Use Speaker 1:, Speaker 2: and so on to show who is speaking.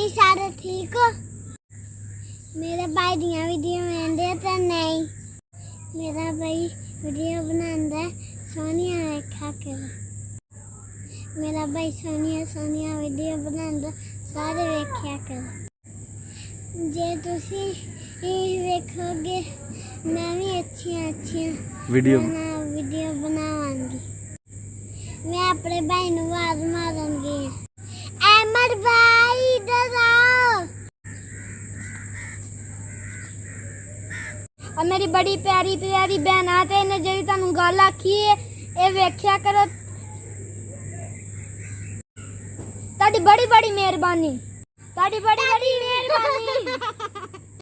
Speaker 1: नहीं सारे ठीक हो। मेरे भाई दियां वीडियो वेंदे तो नहीं। मेरा भाई वीडियो बनांदा सोनिया वेखा कर। मेरा भाई सोनिया वीडियो बनांदा सारे वेख्या कर। जे तुसी वेखोगे मैं भी अच्छी वीडियो बनावांगी। मैं अपने भाई नूं आवाज मारूंगी, अहमद भाई इधर आओ। और मेरी बड़ी प्यारी प्यारी बहन आते ने जेडी तुहानू गल आखी है ए वेख्या करो। ताड़ी बड़ी बड़ी मेहरबानी।